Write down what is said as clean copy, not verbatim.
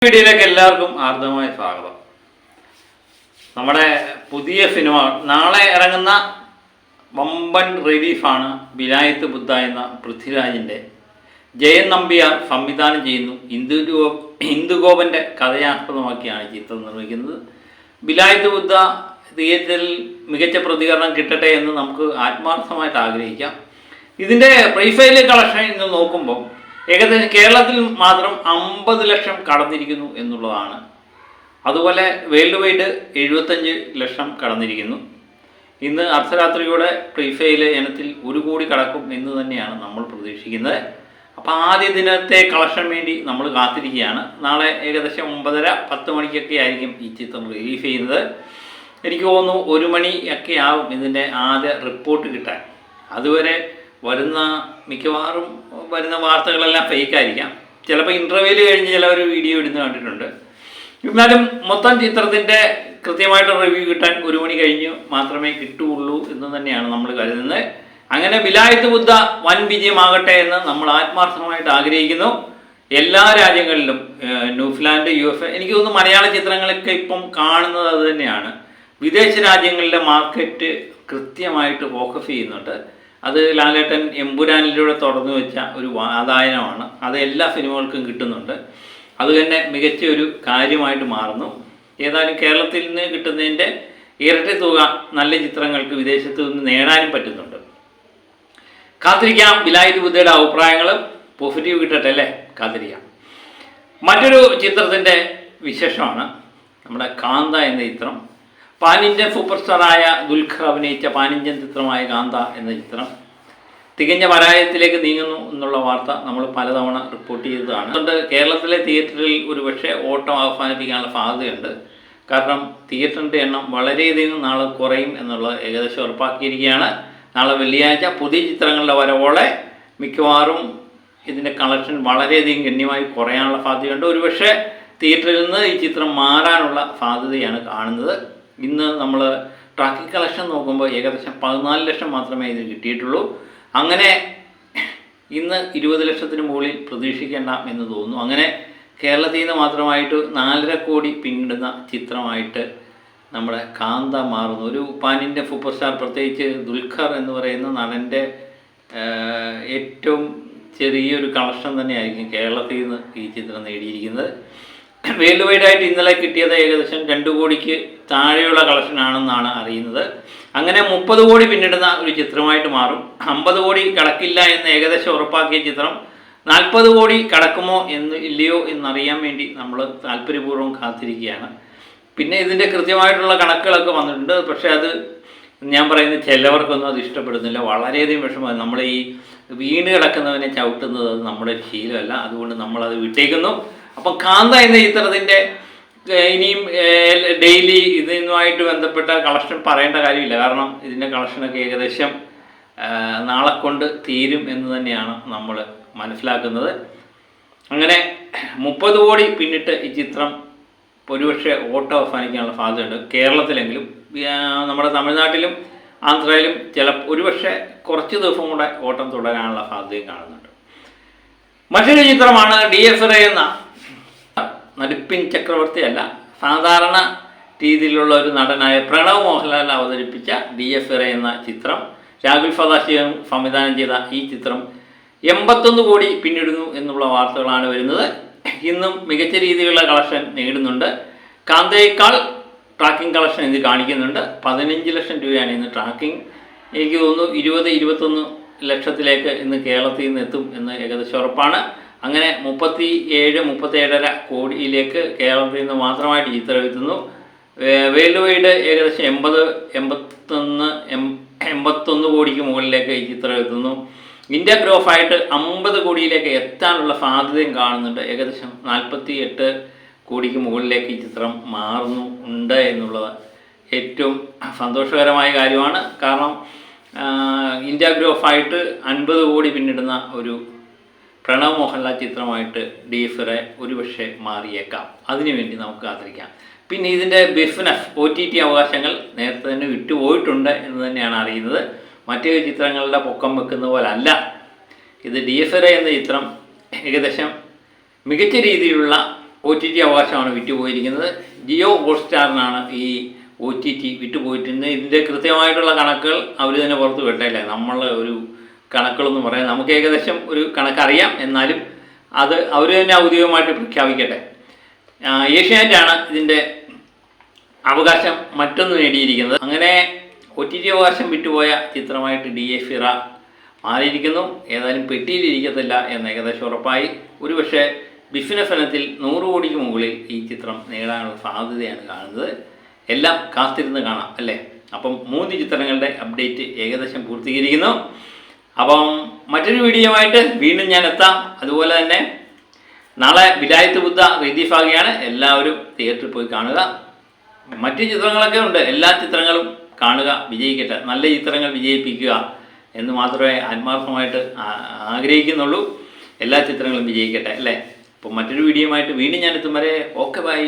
വീഡിയോയിലേക്ക് എല്ലാവർക്കും ആർദ്രമായ സ്വാഗതം. നമ്മുടെ പുതിയ സിനിമ നാളെ ഇറങ്ങുന്ന വമ്പൻ റിലീഫാണ്. വിലായത്ത് ബുദ്ധ എന്ന പൃഥ്വിരാജിൻ്റെ ജയൻ നമ്പ്യാർ സംവിധാനം ചെയ്യുന്നു. ഇന്ദുഗോപൻ്റെ കഥയാസ്പദമാക്കിയാണ് ചിത്രം നിർമ്മിക്കുന്നത്. വിലായത്ത് ബുദ്ധ തിയേറ്ററിൽ മികച്ച പ്രതികരണം കിട്ടട്ടെ എന്ന് നമുക്ക് ആത്മാർത്ഥമായിട്ട് ആഗ്രഹിക്കാം. ഇതിൻ്റെ പ്രീഫെയിൽ കളക്ഷൻ ഇന്ന് നോക്കുമ്പോൾ ഏകദേശം കേരളത്തിൽ മാത്രം 50 ലക്ഷം കടന്നിരിക്കുന്നു എന്നുള്ളതാണ്. അതുപോലെ വേൾഡ് വൈഡ് 75 ലക്ഷം കടന്നിരിക്കുന്നു. ഇന്ന് അർദ്ധരാത്രിയോടെ പ്രീഫെയിൽ ഇനത്തിൽ 1 കോടി കടക്കും എന്ന് തന്നെയാണ് നമ്മൾ പ്രതീക്ഷിക്കുന്നത്. അപ്പോൾ ആദ്യ ദിനത്തെ കളക്ഷൻ വേണ്ടി നമ്മൾ കാത്തിരിക്കുകയാണ്. നാളെ ഏകദേശം 9:30-10 മണിക്കൊക്കെ ആയിരിക്കും ഈ ചിത്രം റിലീഫ് ചെയ്യുന്നത്. എനിക്ക് തോന്നുന്നു 1 മണിയൊക്കെ ആവും ഇതിൻ്റെ ആദ്യ റിപ്പോർട്ട് കിട്ടാൻ. അതുവരെ മിക്കവാറും വരുന്ന വാർത്തകളെല്ലാം ഫേക്കായിരിക്കാം. ചിലപ്പോൾ ഇൻ്റർവ്യൂവിൽ കഴിഞ്ഞ് ചിലവർ വീഡിയോ ഇടുന്ന കണ്ടിട്ടുണ്ട്. എന്നാലും മൊത്തം ചിത്രത്തിൻ്റെ കൃത്യമായിട്ട് റിവ്യൂ കിട്ടാൻ 1 മണി കഴിഞ്ഞ് മാത്രമേ കിട്ടുകയുള്ളൂ എന്ന് തന്നെയാണ് നമ്മൾ കരുതുന്നത്. അങ്ങനെ വിലായത്ത് ബുദ്ധ വൻ വിജയമാകട്ടെ എന്ന് നമ്മൾ ആത്മാർത്ഥമായിട്ട് ആഗ്രഹിക്കുന്നു. എല്ലാ രാജ്യങ്ങളിലും ന്യൂസിലാൻഡ്, USA, എനിക്ക് തോന്നുന്നു മലയാള ചിത്രങ്ങളൊക്കെ ഇപ്പം കാണുന്നത് അത് തന്നെയാണ്. വിദേശ രാജ്യങ്ങളിലെ മാർക്കറ്റ് കൃത്യമായിട്ട് ഫോക്കസ് ചെയ്യുന്നുണ്ട്. അത് ലാലേട്ടൻ എമ്പുരാനിലൂടെ തുറന്നു വെച്ച ഒരു വാതായനമാണ്. അത് എല്ലാ സിനിമകൾക്കും കിട്ടുന്നുണ്ട്. അത് തന്നെ മികച്ച ഒരു കാര്യമായിട്ട് മാറുന്നു. ഏതായാലും കേരളത്തിൽ നിന്ന് കിട്ടുന്നതിൻ്റെ ഇരട്ടി തുക നല്ല ചിത്രങ്ങൾക്ക് വിദേശത്ത് നിന്ന് നേടാനും പറ്റുന്നുണ്ട്. കാത്തിരിക്കാം. വിലായത്ത് ബുദ്ധയുടെ അഭിപ്രായങ്ങളും പോസിറ്റീവ് കിട്ടട്ടെ അല്ലേ? കാത്തിരിക്കാം. മറ്റൊരു ചിത്രത്തിൻ്റെ വിശേഷമാണ് നമ്മുടെ കാന്ത എന്ന ചിത്രം. പാൻ ഇന്ത്യൻ സൂപ്പർ സ്റ്റാറായ ദുൽഖർ അഭിനയിച്ച പാൻ ഇന്ത്യൻ ചിത്രമായ കാന്ത എന്ന ചിത്രം തികഞ്ഞ പരാജയത്തിലേക്ക് നീങ്ങുന്നു എന്നുള്ള വാർത്ത നമ്മൾ പലതവണ റിപ്പോർട്ട് ചെയ്തതാണ്. അതുകൊണ്ട് കേരളത്തിലെ തിയേറ്ററിൽ ഒരുപക്ഷെ ഓട്ടം അവസാനിപ്പിക്കാനുള്ള സാധ്യതയുണ്ട്. കാരണം തിയേറ്ററിൻ്റെ എണ്ണം വളരെയധികം നാളെ കുറയും എന്നുള്ളത് ഏകദേശം ഉറപ്പാക്കിയിരിക്കുകയാണ്. നാളെ വെള്ളിയാഴ്ച പുതിയ ചിത്രങ്ങളുടെ വരവോടെ മിക്കവാറും ഇതിൻ്റെ കളക്ഷൻ വളരെയധികം ഗണ്യമായി കുറയാനുള്ള സാധ്യതയുണ്ട്. ഒരുപക്ഷെ തിയേറ്ററിൽ നിന്ന് ഈ ചിത്രം മാറാനുള്ള സാധ്യതയാണ് കാണുന്നത്. ഇന്ന് നമ്മൾ ട്രാക്കിംഗ് കളക്ഷൻ നോക്കുമ്പോൾ ഏകദേശം 14 ലക്ഷം മാത്രമേ ഇത് കിട്ടിയിട്ടുള്ളൂ. അങ്ങനെ ഇന്ന് 20 ലക്ഷത്തിന് മുകളിൽ പ്രതീക്ഷിക്കേണ്ട എന്ന് തോന്നുന്നു. അങ്ങനെ കേരളത്തിൽ നിന്ന് മാത്രമായിട്ട് 4.5 കോടി പിന്നിടുന്ന ചിത്രമായിട്ട് നമ്മുടെ കാന്ത മാറുന്നു. ഒരു പാൻ ഇന്ത്യൻ സൂപ്പർ സ്റ്റാർ, പ്രത്യേകിച്ച് ദുൽഖർ എന്ന് പറയുന്ന നടൻ്റെ ഏറ്റവും ചെറിയൊരു കളക്ഷൻ തന്നെയായിരിക്കും കേരളത്തിൽ നിന്ന് ഈ ചിത്രം നേടിയിരിക്കുന്നത്. വേൾഡ് വൈഡായിട്ട് ഇന്നലെ കിട്ടിയത് ഏകദേശം 2 കോടിക്ക് താഴെയുള്ള കളക്ഷനാണെന്നാണ് അറിയുന്നത്. അങ്ങനെ 30 കോടി പിന്നിടുന്ന ഒരു ചിത്രമായിട്ട് മാറും. 50 കോടി കടക്കില്ല എന്ന് ഏകദേശം ഉറപ്പാക്കിയ ചിത്രം 40 കോടി കടക്കുമോ ഇല്ലയോ എന്നറിയാൻ വേണ്ടി നമ്മൾ താല്പര്യപൂർവ്വം കാത്തിരിക്കുകയാണ്. പിന്നെ ഇതിൻ്റെ കൃത്യമായിട്ടുള്ള കണക്കുകളൊക്കെ വന്നിട്ടുണ്ട്. പക്ഷേ അത് ഞാൻ പറയുന്നത് ചിലവർക്കൊന്നും അത് ഇഷ്ടപ്പെടുന്നില്ല. വളരെയധികം വിഷമമാണ്. നമ്മൾ ഈ വീണ് കിടക്കുന്നവനെ ചവിട്ടുന്നത് അത് നമ്മുടെ ശീലമല്ല. അതുകൊണ്ട് നമ്മളത് വിട്ടേക്കുന്നു. അപ്പം കാന്ത എന്ന ചിത്രത്തിൻ്റെ ഇനിയും ഡെയിലി ഇതിനുമായിട്ട് ബന്ധപ്പെട്ട കളക്ഷൻ പറയേണ്ട കാര്യമില്ല. കാരണം ഇതിൻ്റെ കളക്ഷനൊക്കെ ഏകദേശം നാളെ കൊണ്ട് തീരും എന്ന് തന്നെയാണ് നമ്മൾ മനസ്സിലാക്കുന്നത്. അങ്ങനെ 30 കോടി പിന്നിട്ട് ഈ ചിത്രം ഒരുപക്ഷെ ഓട്ടം അവസാനിക്കാനുള്ള സാധ്യതയുണ്ട്. കേരളത്തിലെങ്കിലും നമ്മുടെ തമിഴ്നാട്ടിലും ആന്ധ്രയിലും ഒരുപക്ഷെ കുറച്ച് ദിവസം കൂടെ ഓട്ടം തുടരാനുള്ള സാധ്യതയും കാണുന്നുണ്ട്. മറ്റൊരു ചിത്രമാണ് DSRA എന്ന നടിപ്പിൻ ചക്രവർത്തി അല്ല, സാധാരണ രീതിയിലുള്ള ഒരു നടനായ പ്രണവ് മോഹൻലാൽ അവതരിപ്പിച്ച DSRA എന്ന ചിത്രം. രാഹുൽ സദാശിവം സംവിധാനം ചെയ്ത ഈ ചിത്രം 81 കോടി പിന്നിടുന്നു എന്നുള്ള വാർത്തകളാണ് വരുന്നത്. ഇന്നും മികച്ച രീതിയിലുള്ള കളക്ഷൻ നേടുന്നുണ്ട്. കാന്തയേക്കാൾ ട്രാക്കിംഗ് കളക്ഷൻ ഇത് കാണിക്കുന്നുണ്ട്. 15 ലക്ഷം രൂപയാണ് ഇന്ന് ട്രാക്കിംഗ്. എനിക്ക് തോന്നുന്നു 20-21 ലക്ഷത്തിലേക്ക് ഇന്ന് കേരളത്തിൽ നിന്ന് എത്തും എന്ന് ഏകദേശം ഉറപ്പാണ്. അങ്ങനെ 37-37.5 കോടിയിലേക്ക് കേരളത്തിൽ നിന്ന് മാത്രമായിട്ട് ചിത്രം എത്തുന്നു. വേൾഡ് വൈഡ് ഏകദേശം 81 കോടിക്ക് മുകളിലേക്ക് ഈ ചിത്രം എത്തുന്നു. ഇന്ത്യ ഗ്രോഫായിട്ട് 50 കോടിയിലേക്ക് എത്താനുള്ള സാധ്യതയും കാണുന്നുണ്ട്. ഏകദേശം 48 കോടിക്ക് മുകളിലേക്ക് ഈ ചിത്രം മാറുന്നുണ്ട് എന്നുള്ളത് ഏറ്റവും സന്തോഷകരമായ കാര്യമാണ്. കാരണം ഇന്ത്യ ഗ്രോഫായിട്ട് 50 കോടി പിന്നിടുന്ന ഒരു പ്രണവ് മോഹൻലാൽ ചിത്രമായിട്ട് DSRA ഒരുപക്ഷെ മാറിയേക്കാം. അതിനുവേണ്ടി നമുക്ക് കാത്തിരിക്കാം. പിന്നെ ഇതിൻ്റെ ബിസിനസ് OTT അവകാശങ്ങൾ നേരത്തെ തന്നെ വിട്ടുപോയിട്ടുണ്ട് എന്ന് തന്നെയാണ് അറിയുന്നത്. മറ്റു ചിത്രങ്ങളുടെ പൊക്കം വെക്കുന്ന പോലെ അല്ല ഇത്. DSRA എന്ന ചിത്രം ഏകദേശം മികച്ച രീതിയിലുള്ള OTT അവകാശമാണ് വിറ്റുപോയിരിക്കുന്നത്. ജിയോ ഹോട്ട്സ്റ്റാറിനാണ് ഈ OTT വിറ്റുപോയിട്ടുണ്ട്. ഇതിൻ്റെ കൃത്യമായിട്ടുള്ള കണക്കുകൾ അവർ തന്നെ പുറത്ത് വിട്ടല്ലേ. നമ്മൾ ഒരു കണക്കുകളൊന്നും പറയാം, നമുക്ക് ഏകദേശം ഒരു കണക്കറിയാം, എന്നാലും അത് അവർ തന്നെ ഔദ്യോഗികമായിട്ട് പ്രഖ്യാപിക്കട്ടെ. ഏഷ്യാനെറ്റാണ് ഇതിൻ്റെ അവകാശം മറ്റൊന്ന് നേടിയിരിക്കുന്നത്. അങ്ങനെ OTT അവകാശം വിറ്റുപോയ ചിത്രമായിട്ട് DA ഫിറ മാറിയിരിക്കുന്നു. ഏതായാലും പെട്ടിയിലിരിക്കത്തില്ല എന്ന് ഏകദേശം ഉറപ്പായി. ഒരുപക്ഷെ ബിസിനസ് 100 കോടിക്ക് മുകളിൽ ഈ ചിത്രം നേടാനുള്ള സാധ്യതയാണ് കാണുന്നത്. എല്ലാം കാത്തിരുന്ന് കാണാം അല്ലേ. അപ്പം 3 ചിത്രങ്ങളുടെ അപ്ഡേറ്റ് ഏകദേശം പൂർത്തീകരിക്കുന്നു. അപ്പം മറ്റൊരു വീഡിയോയുമായിട്ട് വീണ്ടും ഞാൻ എത്താം. അതുപോലെ തന്നെ നാളെ വിലായത്ത് ബുദ്ധ റിലീഫാകുകയാണ്. എല്ലാവരും തിയേറ്ററിൽ പോയി കാണുക. മറ്റ് ചിത്രങ്ങളൊക്കെ ഉണ്ട്, എല്ലാ ചിത്രങ്ങളും കാണുക, വിജയിക്കട്ടെ. നല്ല ചിത്രങ്ങൾ വിജയിപ്പിക്കുക എന്ന് മാത്രമേ ആത്മാർത്ഥമായിട്ട് ആഗ്രഹിക്കുന്നുള്ളൂ. എല്ലാ ചിത്രങ്ങളും വിജയിക്കട്ടെ അല്ലേ. അപ്പോൾ മറ്റൊരു വീഡിയോയുമായിട്ട് വീണ്ടും ഞാൻ എത്തും വരെ ഓക്കെ ബൈ.